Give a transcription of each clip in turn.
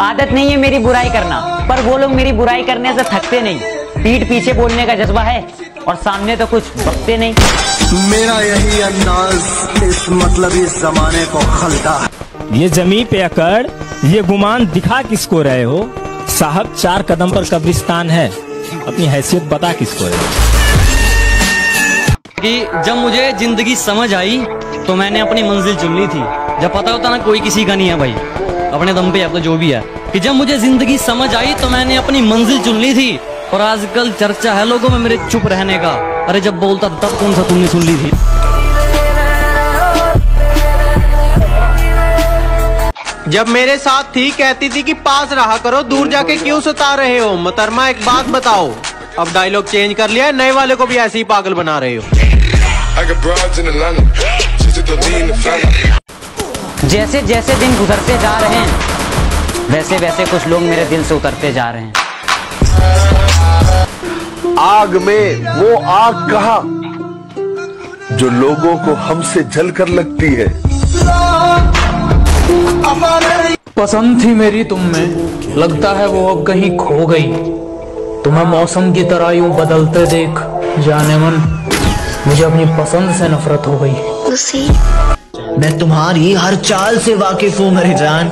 आदत नहीं है मेरी बुराई करना, पर वो लोग मेरी बुराई करने से थकते नहीं। पीठ पीछे बोलने का जज्बा है और सामने तो कुछ बकते नहीं। मेरा यही अंदाज इस मतलब इस जमाने को खलता। ये जमीन पे अकड़, ये गुमान दिखा किसको रहे हो? साहब 4 कदम पर कब्रिस्तान है, अपनी हैसियत बता किसको रहे हो? कि जब मुझे जिंदगी समझ आई तो मैंने अपनी मंजिल चुन ली थी। जब पता होता ना कोई किसी का नहीं है भाई, अपने दम पे अब तो जो भी है, कि जब मुझे जिंदगी समझ आई तो मैंने अपनी मंजिल चुन ली थी। और आजकल चर्चा है लोगों में मेरे चुप रहने का। अरे जब बोलता तब कौन सा तुमने सुन ली थी? जब मेरे साथ थी कहती थी कि पास रहा करो, दूर जाके क्यों सता रहे हो? मोहतरमा एक बात बताओ, अब डायलॉग चेंज कर लिया, नए वाले को भी ऐसे ही पागल बना रहे हो। जैसे जैसे दिन गुजरते जा रहे हैं वैसे वैसे कुछ लोग मेरे दिल से उतरते जा रहे हैं। आग में वो आग कहा जो लोगों को हमसे जलकर लगती है। पसंद थी मेरी तुम में, लगता है वो अब कहीं खो गई। तुम्हें मौसम की तरह यूं बदलते देख जाने मन, मुझे अपनी पसंद से नफरत हो गई। मैं तुम्हारी हर चाल से वाकिफ हूँ मेरी जान।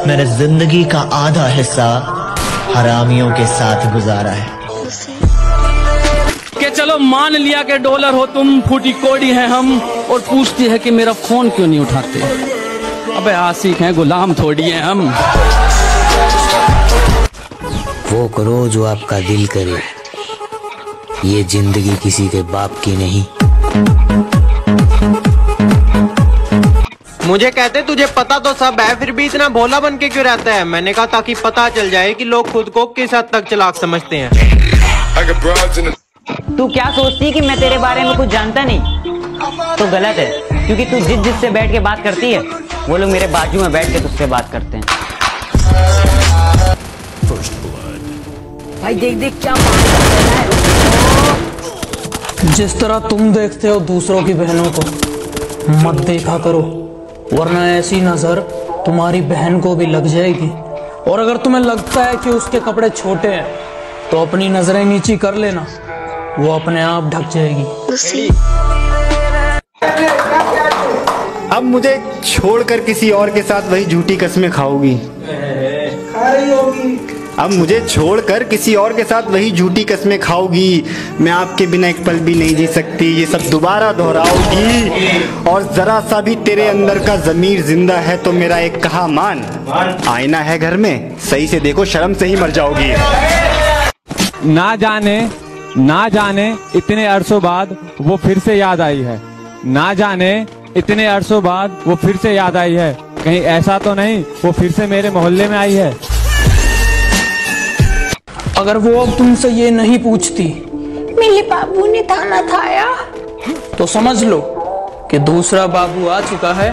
मैंने जिंदगी का आधा हिस्सा हरामियों के साथ गुजारा है। कि चलो मान लिया कि डॉलर हो तुम, फूटी कोड़ी है हम, और पूछती है कि मेरा फोन क्यों नहीं उठाते। अबे आशिक हैं, गुलाम थोड़ी हैं हम। वो करो जो आपका दिल करे, ये जिंदगी किसी के बाप की नहीं। मुझे कहते तुझे पता तो सब है, फिर भी इतना भोला बन के क्यों रहता है? मैंने कहा ताकि पता चल जाए कि लोग खुद को किस हद तक चालाक समझते हैं। तू क्या सोचती है कि मैं तेरे बारे में कुछ जानता नहीं? तो गलत है, क्योंकि तू जिससे बैठ के बात करती है वो लोग मेरे बाजू में बैठ के तुझसे बात करते हैं। भाई देख देख क्या है। जिस तरह तुम देखते हो दूसरों की बहनों को, मत देखा करो, वरना ऐसी नजर तुम्हारी बहन को भी लग जाएगी। और अगर तुम्हें लगता है कि उसके कपड़े छोटे हैं तो अपनी नजरें नीची कर लेना, वो अपने आप ढक जाएगी। अब मुझे छोड़कर किसी और के साथ वही झूठी कस्में खाओगी। अब मुझे छोड़कर किसी और के साथ वही झूठी कस्में खाओगी। मैं आपके बिना एक पल भी नहीं जी सकती, ये सब दोबारा दोहराओगी। और जरा सा भी तेरे अंदर का ज़मीर जिंदा है तो मेरा एक कहा मान, आईना है घर में, सही से देखो, शर्म से ही मर जाओगी। ना जाने इतने अरसों बाद वो फिर से याद आई है। ना जाने इतने अरसों बाद वो फिर से याद आई है। कहीं ऐसा तो नहीं वो फिर से मेरे मोहल्ले में आई है? अगर वो अब तुमसे ये नहीं पूछती मेरे बाबू ने थाना थाया, तो समझ लो कि दूसरा बाबू आ चुका है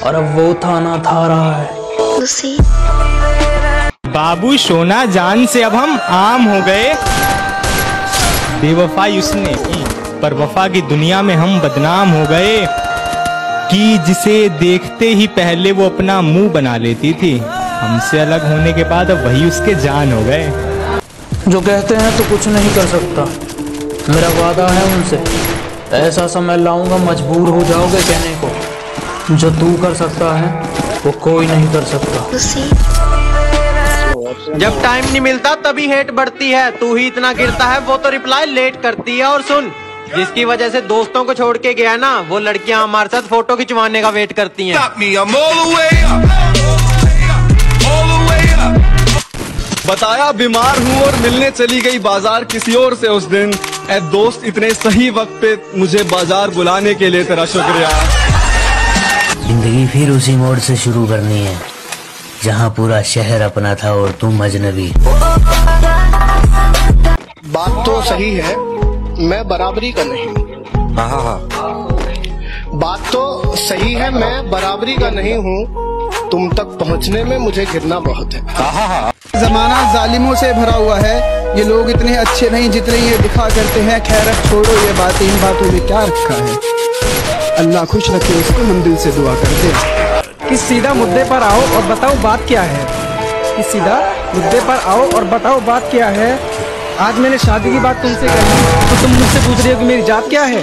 और अब वो थाना था रहा है। बाबू सोना जान से अब हम आम हो गए। बेवफाई उसने की, पर वफा की दुनिया में हम बदनाम हो गए। कि जिसे देखते ही पहले वो अपना मुंह बना लेती थी, हमसे अलग होने के बाद अब वही उसके जान हो गए। जो कहते हैं तो कुछ नहीं कर सकता, मेरा वादा है उनसे, ऐसा समय लाऊंगा मजबूर हो जाओगे कहने को, जो तू कर सकता है वो कोई नहीं कर सकता। जब टाइम नहीं मिलता तभी हेट बढ़ती है, तू ही इतना गिरता है वो तो रिप्लाई लेट करती है। और सुन, जिसकी वजह से दोस्तों को छोड़ के गया ना, वो लड़कियां हमारे साथ फोटो खिंचवाने का वेट करती हैं। बताया बीमार हूँ और मिलने चली गई बाजार किसी और से उस दिन। ऐ दोस्त इतने सही वक्त पे मुझे बाजार बुलाने के लिए तेरा शुक्रिया। जिंदगी फिर उसी मोड़ से शुरू करनी है जहाँ पूरा शहर अपना था और तुम अजनबी। बात तो सही है, मैं बराबरी का नहीं हूँ। बात तो सही है, मैं बराबरी का नहीं हूँ। तुम तक पहुँचने में मुझे गिरना बहुत है। जमाना जालिमों से भरा हुआ है, ये लोग इतने अच्छे नहीं जितने ये दिखा करते हैं। खैर छोड़ो ये बातें, इन बातों में क्या रखा है। अल्लाह खुश रखे उसको, हम दिल से दुआ करते हैं। कि सीधा मुद्दे पर आओ और बताओ बात क्या है। कि सीधा मुद्दे पर आओ और बताओ बात क्या है। आज मैंने शादी की बात तुमसे कही तो तुम मुझसे पूछ रही हो कि मेरी जात क्या है।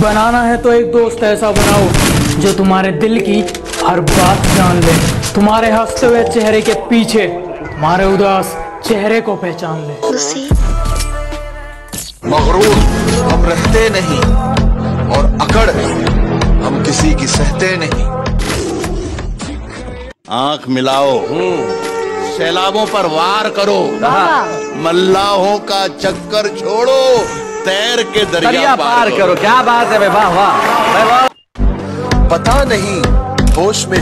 बनाना है तो एक दोस्त ऐसा बनाओ जो तुम्हारे दिल की हर बात जान ले, तुम्हारे हंसते हुए चेहरे के पीछे तुम्हारे उदास चेहरे को पहचान ले। मगरूर हम रहते नहीं और अकड़ हम किसी की सहते नहीं। आंख मिलाओ, सैलाबों पर वार करो, मल्लाहों का चक्कर छोड़ो, तैर के दरिया पार करो। क्या बात है, वाह वाह। पता नहीं होश में